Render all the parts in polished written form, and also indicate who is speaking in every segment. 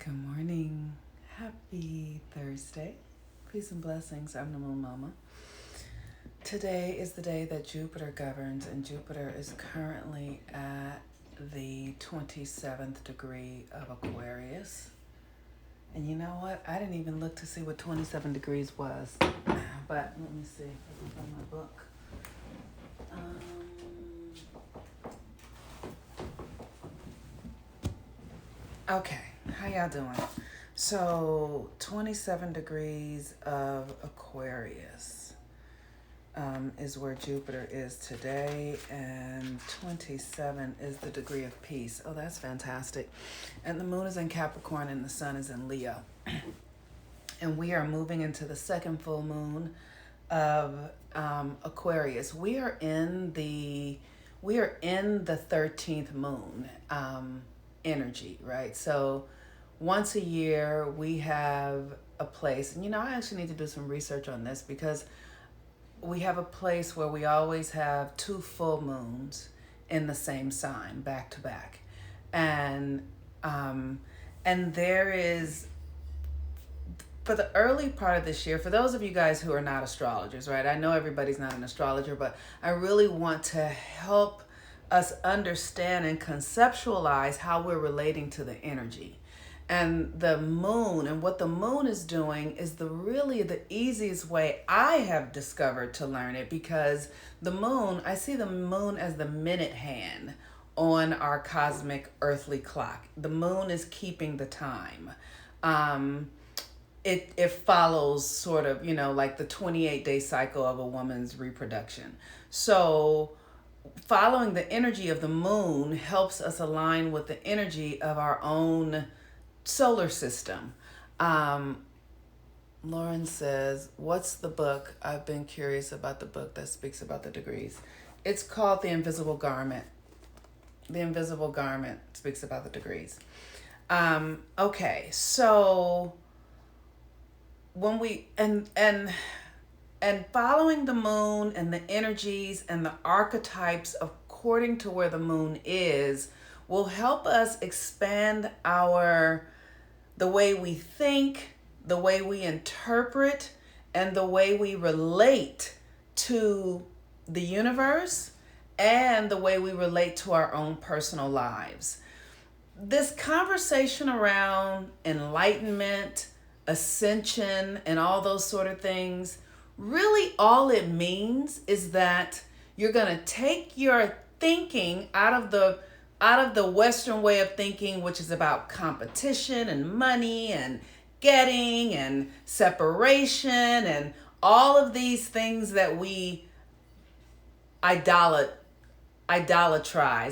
Speaker 1: Good morning. Happy Thursday. Peace and blessings. I'm the Moon Mama. Today is the day that Jupiter governs, and Jupiter is currently at the 27th degree of Aquarius. And you know what? I didn't even look to see what 27 degrees was. But let me see if I can find my book. Okay, how y'all doing? So 27 degrees of Aquarius is where Jupiter is today, and 27 is the degree of peace. Oh, that's fantastic. And the moon is in Capricorn and the sun is in Leo. And we are moving into the second full moon of Aquarius. We are in the 13th moon energy, right? So once a year we have a place, and I actually need to do some research on this because we have a place where we always have two full moons in the same sign back to back. And there is, for the early part of this year, for those of you guys who are not astrologers, right? I know everybody's not an astrologer, but I really want to help us understand and conceptualize how we're relating to the energy. And the moon, and what the moon is doing is really the easiest way I have discovered to learn it, because the moon, I see the moon as the minute hand on our cosmic earthly clock. The moon is keeping the time. It follows sort of, like the 28-day cycle of a woman's reproduction. So following the energy of the moon helps us align with the energy of our own solar system. Lauren says, what's the book? I've been curious about the book that speaks about the degrees. It's called The Invisible Garment. The Invisible Garment speaks about the degrees. Okay, so when we and following the moon and the energies and the archetypes according to where the moon is will help us expand the way we think, the way we interpret, and the way we relate to the universe and the way we relate to our own personal lives. This conversation around enlightenment, ascension, and all those sort of things, really all it means is that you're going to take your thinking out of the Western way of thinking, which is about competition and money and getting and separation and all of these things that we idolatrize.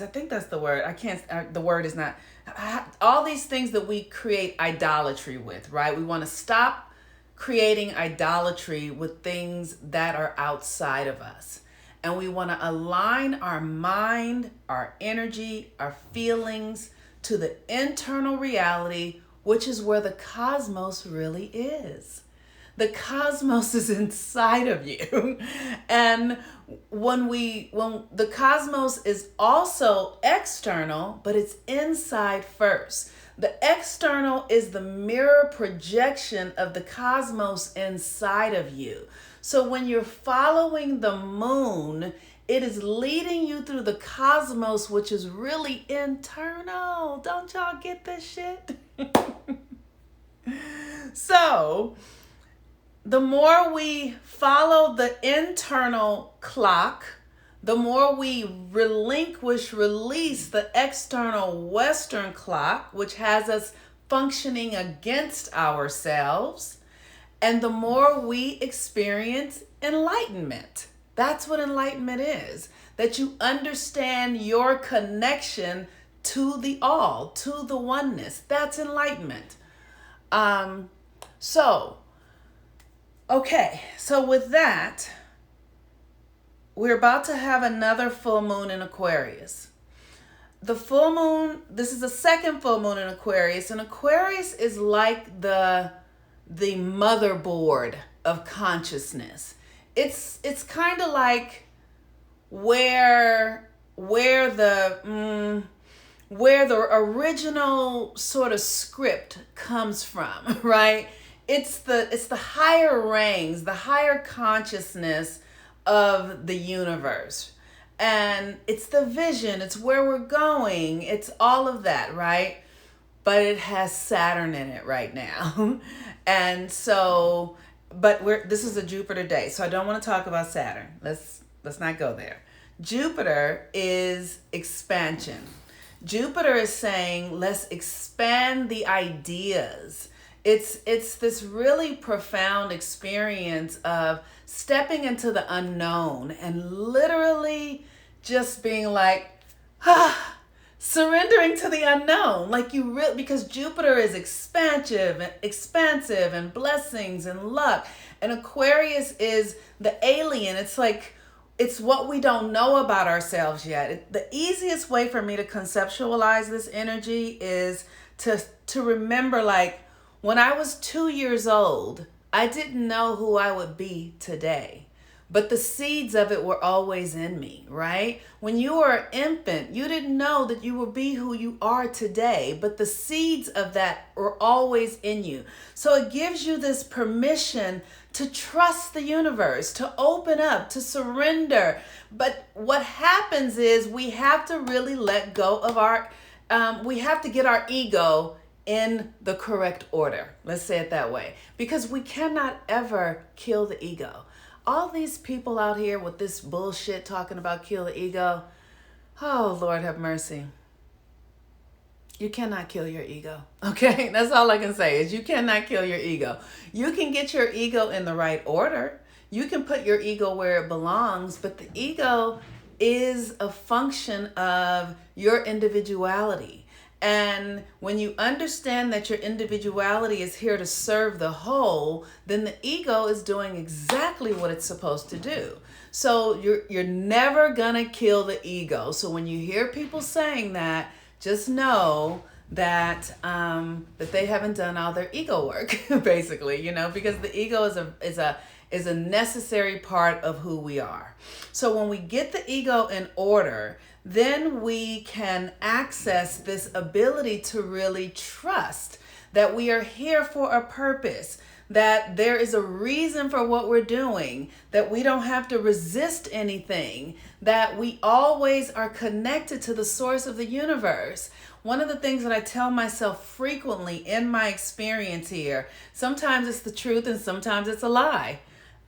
Speaker 1: I think that's the word. The word is not, all these things that we create idolatry with, right? We want to stop creating idolatry with things that are outside of us. And we want to align our mind, our energy, our feelings to the internal reality, which is where the cosmos really is. The cosmos is inside of you. And when the cosmos is also external, but it's inside first. The external is the mirror projection of the cosmos inside of you. So when you're following the moon, it is leading you through the cosmos, which is really internal. Don't y'all get this shit? So the more we follow the internal clock, the more we release the external Western clock, which has us functioning against ourselves, and the more we experience enlightenment. That's what enlightenment is. That you understand your connection to the all, to the oneness. That's enlightenment. So with that, we're about to have another full moon in Aquarius. The full moon, this is the second full moon in Aquarius, and Aquarius is like the motherboard of consciousness. It's kind of like where the where the original sort of script comes from, right? It's the higher ranks, the higher consciousness of the universe. And it's the vision, it's where we're going, it's all of that, right? But it has Saturn in it right now. And so, but this is a Jupiter day, so I don't want to talk about Saturn. Let's not go there. Jupiter is expansion. Jupiter is saying, let's expand the ideas. It's this really profound experience of stepping into the unknown and literally just being like, surrendering to the unknown. Like because Jupiter is expansive and blessings and luck. And Aquarius is the alien. It's like, it's what we don't know about ourselves yet. The easiest way for me to conceptualize this energy is to remember, like, when I was 2 years old, I didn't know who I would be today. But the seeds of it were always in me, right? When you were an infant, you didn't know that you would be who you are today, but the seeds of that were always in you. So it gives you this permission to trust the universe, to open up, to surrender. But what happens is we have to really let go of we have to get our ego in the correct order. Let's say it that way. Because we cannot ever kill the ego. All these people out here with this bullshit talking about kill the ego. Oh, Lord have mercy. You cannot kill your ego. Okay? That's all I can say is you cannot kill your ego. You can get your ego in the right order. You can put your ego where it belongs, but the ego is a function of your individuality. And when you understand that your individuality is here to serve the whole, then the ego is doing exactly what it's supposed to do. So you're never gonna kill the ego. So when you hear people saying that, just know that that they haven't done all their ego work, basically, because the ego is a necessary part of who we are. So when we get the ego in order, then we can access this ability to really trust that we are here for a purpose, that there is a reason for what we're doing, that we don't have to resist anything, that we always are connected to the source of the universe. One of the things that I tell myself frequently in my experience here, sometimes it's the truth and sometimes it's a lie.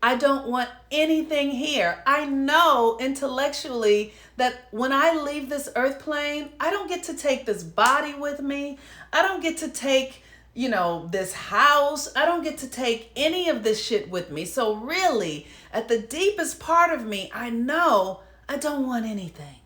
Speaker 1: I don't want anything here. I know intellectually that when I leave this earth plane, I don't get to take this body with me. I don't get to take, this house. I don't get to take any of this shit with me. So really, at the deepest part of me, I know I don't want anything.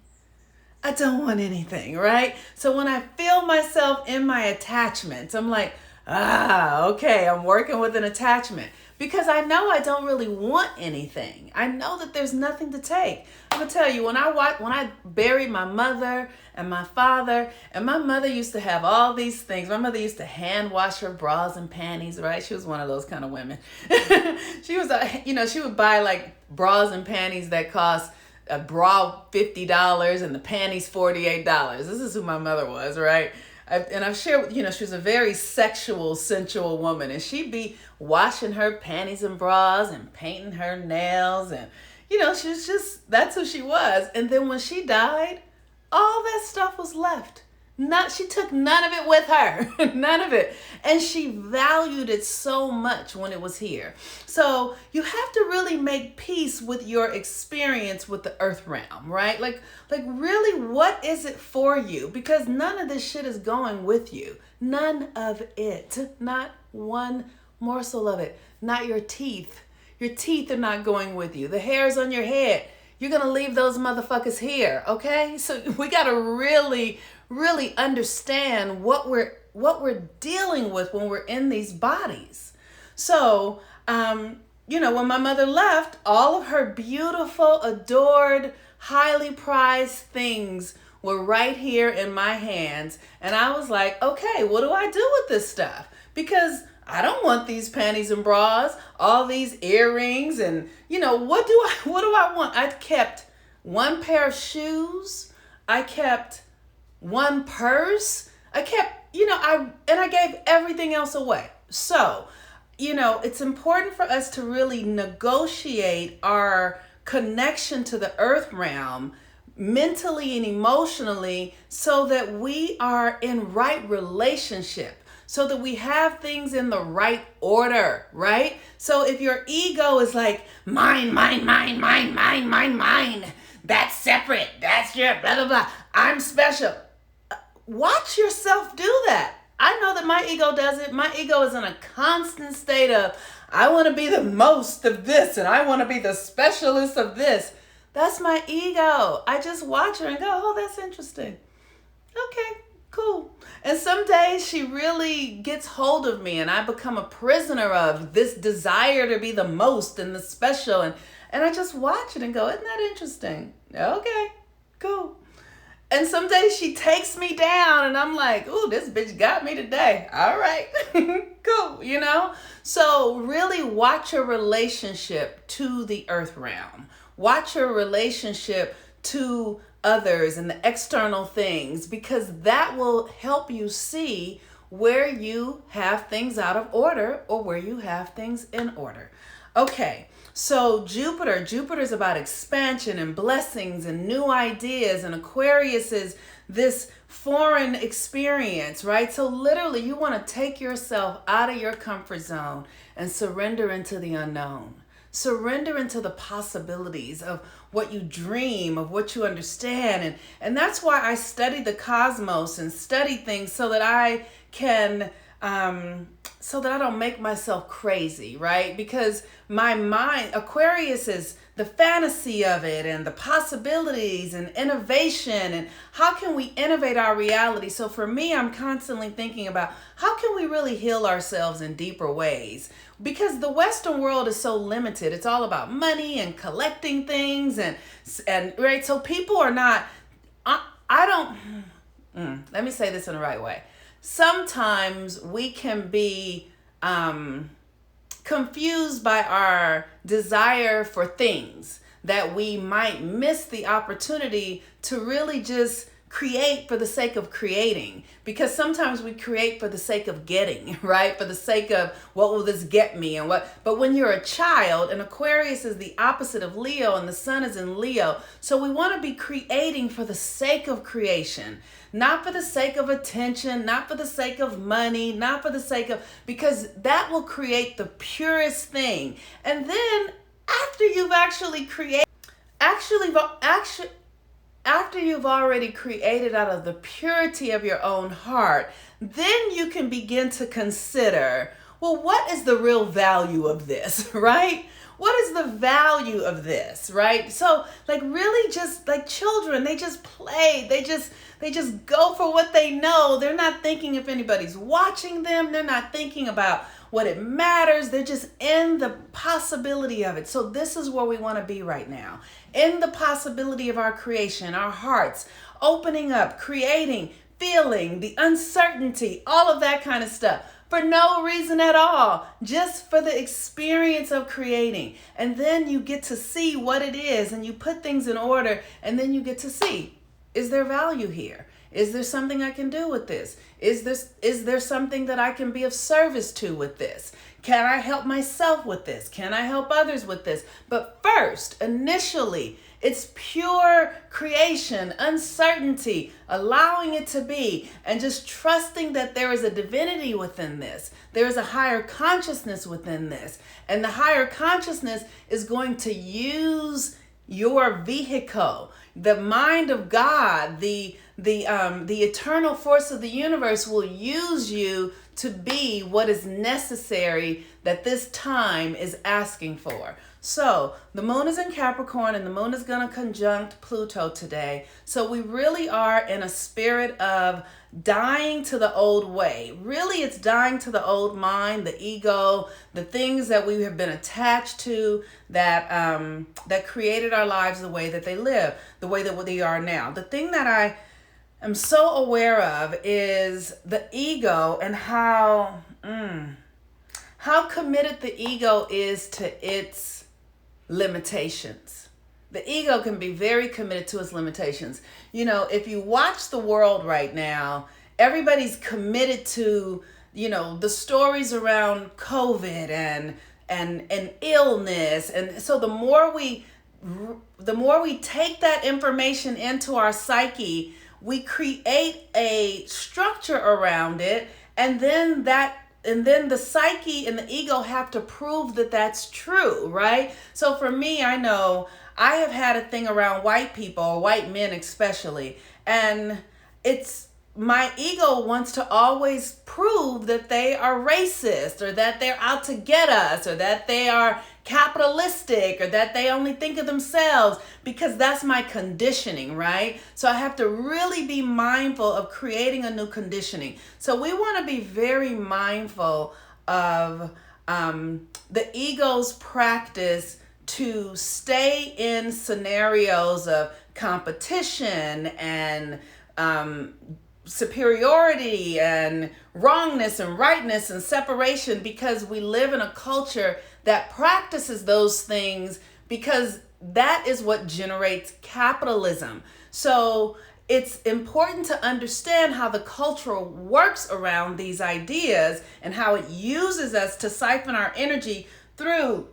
Speaker 1: I don't want anything, right? So when I feel myself in my attachments, I'm like, okay, I'm working with an attachment. Because I know I don't really want anything. I know that there's nothing to take. I'm gonna tell you, when I buried my mother and my father, and my mother used to have all these things. My mother used to hand wash her bras and panties, right? She was one of those kind of women. She was, she would buy like bras and panties that cost a bra $50 and the panties $48. This is who my mother was, right? I've shared, she was a very sexual, sensual woman, and she'd be washing her panties and bras and painting her nails, and she was that's who she was. And then when she died, all that stuff was left. She took none of it with her, none of it. And she valued it so much when it was here. So you have to really make peace with your experience with the earth realm, right? Like really, what is it for you? Because none of this shit is going with you. None of it. Not one morsel of it. Not your teeth. Your teeth are not going with you. The hairs on your head, you're going to leave those motherfuckers here, okay? So we got to really understand what we're dealing with when we're in these bodies. So, when my mother left, all of her beautiful, adored, highly prized things were right here in my hands. And I was like, okay, what do I do with this stuff? Because I don't want these panties and bras, all these earrings, and what do I want? I kept one pair of shoes. I kept one purse. I kept, I gave everything else away. So, it's important for us to really negotiate our connection to the earth realm mentally and emotionally so that we are in right relationship, so that we have things in the right order, right? So if your ego is like, mine, mine, mine, mine, mine, mine, mine, that's separate, that's your blah, blah, blah, I'm special. Watch yourself do that. I know that my ego does it. My ego is in a constant state of, I want to be the most of this and I want to be the specialist of this. That's my ego. I just watch her and go, oh, that's interesting. Okay, cool. And some days she really gets hold of me and I become a prisoner of this desire to be the most and the special. And I just watch it and go, isn't that interesting? Okay, cool. And some days she takes me down and I'm like, ooh, this bitch got me today. All right, cool, So really watch your relationship to the earth realm. Watch your relationship to others and the external things, because that will help you see where you have things out of order or where you have things in order. Okay. So Jupiter is about expansion and blessings and new ideas, and Aquarius is this foreign experience, right? So literally you want to take yourself out of your comfort zone and surrender into the unknown. Surrender into the possibilities of what you dream, of what you understand. And that's why I study the cosmos and study things so that I can so that I don't make myself crazy, right? Because my mind, Aquarius is the fantasy of it and the possibilities and innovation and how can we innovate our reality. So for me, I'm constantly thinking about how can we really heal ourselves in deeper ways? Because the Western world is so limited. It's all about money and collecting things and right. So people are not, let me say this in the right way. Sometimes we can be confused by our desire for things that we might miss the opportunity to really just create for the sake of creating, because sometimes we create for the sake of getting, right? For the sake of what will this get me and what, but when you're a child, and Aquarius is the opposite of Leo and the sun is in Leo. So we want to be creating for the sake of creation, not for the sake of attention, not for the sake of money, not for the sake of, because that will create the purest thing. And then after you've actually created, after you've already created out of the purity of your own heart, then you can begin to consider, well, what is the real value of this, right? What is the value of this, right? So like really just like children, they just play, they just go for what they know. They're not thinking if anybody's watching them. They're not thinking about what it matters. They're just in the possibility of it. So this is where we want to be right now. In the possibility of our creation, our hearts opening up, creating, feeling, the uncertainty, all of that kind of stuff. For no reason at all, just for the experience of creating. And then you get to see what it is and you put things in order, and then you get to see, is there value here? Is there something I can do with this? Is there something that I can be of service to with this? Can I help myself with this? Can I help others with this? But first, initially, it's pure creation, uncertainty, allowing it to be, and just trusting that there is a divinity within this. There is a higher consciousness within this. And the higher consciousness is going to use your vehicle. The mind of God, the eternal force of the universe will use you to be what is necessary that this time is asking for. So the moon is in Capricorn and the moon is going to conjunct Pluto today. So we really are in a spirit of dying to the old way. Really, it's dying to the old mind, the ego, the things that we have been attached to that created our lives the way that they live, the way that they are now. The thing that I am so aware of is the ego and how committed the ego is to its limitations. The ego can be very committed to its limitations. You know, if you watch the world right now, everybody's committed to, you know, the stories around COVID and illness. And so the more we take that information into our psyche, we create a structure around it, and then the psyche and the ego have to prove that that's true, right? So for me, I know I have had a thing around white people, white men especially, and it's my ego wants to always prove that they are racist, or that they're out to get us, or that they are capitalistic, or that they only think of themselves, because that's my conditioning, right? So I have to really be mindful of creating a new conditioning. So we want to be very mindful of the ego's practice to stay in scenarios of competition and superiority and wrongness and rightness and separation, because we live in a culture that practices those things, because that is what generates capitalism. So it's important to understand how the culture works around these ideas and how it uses us to siphon our energy through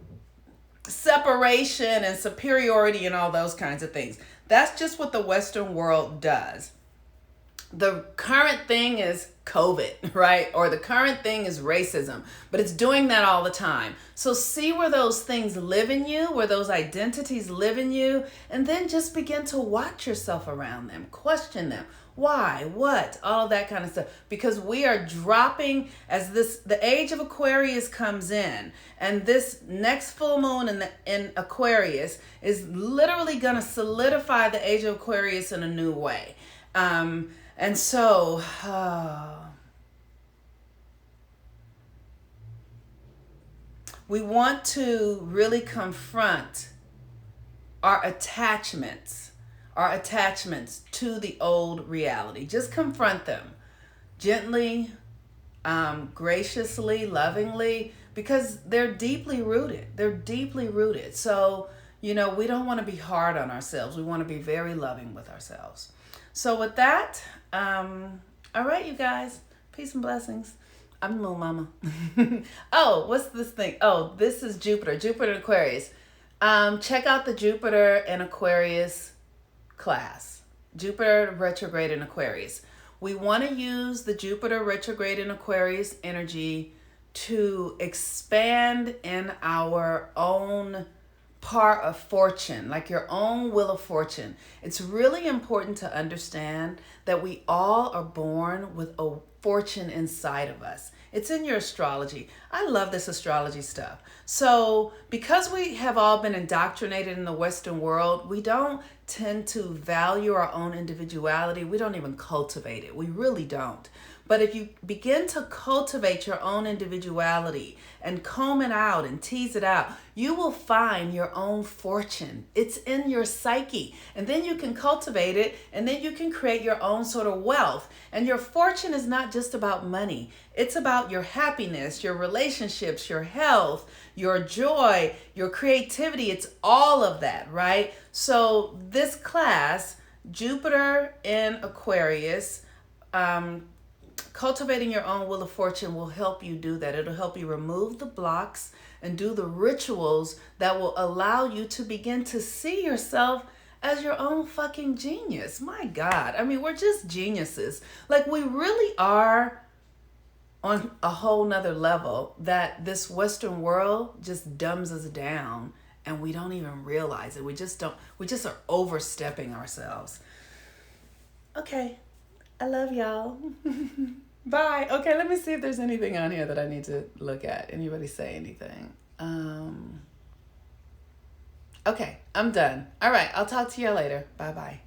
Speaker 1: separation and superiority and all those kinds of things. That's just what the Western world does. The current thing is COVID, right? Or the current thing is racism, but it's doing that all the time. So see where those things live in you, where those identities live in you, and then just begin to watch yourself around them, question them. Why, what, all of that kind of stuff. Because we are dropping as the age of Aquarius comes in, and this next full moon in Aquarius is literally going to solidify the age of Aquarius in a new way. And so, we want to really confront our attachments to the old reality. Just confront them gently, graciously, lovingly, because they're deeply rooted. They're deeply rooted. So, you know, we don't want to be hard on ourselves. We want to be very loving with ourselves. So with that, all right, you guys, peace and blessings. I'm the Moon Mama. Oh, what's this thing? Oh, this is Jupiter in Aquarius. Check out the Jupiter in Aquarius class. Jupiter retrograde in Aquarius. We want to use the Jupiter retrograde in Aquarius energy to expand in our own part of fortune, like your own wheel of fortune. It's really important to understand that we all are born with a fortune inside of us. It's in your astrology. I love this astrology stuff. So because we have all been indoctrinated in the Western world, we don't tend to value our own individuality. We don't even cultivate it. We really don't. But if you begin to cultivate your own individuality and comb it out and tease it out, you will find your own fortune. It's in your psyche. And then you can cultivate it, and then you can create your own sort of wealth. And your fortune is not just about money. It's about your happiness, your relationships, your health, your joy, your creativity. It's all of that, right? So this class, Jupiter in Aquarius, cultivating your own wheel of fortune will help you do that. It'll help you remove the blocks and do the rituals that will allow you to begin to see yourself as your own fucking genius. My God. I mean, we're just geniuses. Like, we really are on a whole nother level that this Western world just dumbs us down, and we don't even realize it. We just are overstepping ourselves. Okay. I love y'all. Bye. Okay, let me see if there's anything on here that I need to look at. Anybody say anything? Okay, I'm done. All right, I'll talk to you later. Bye-bye.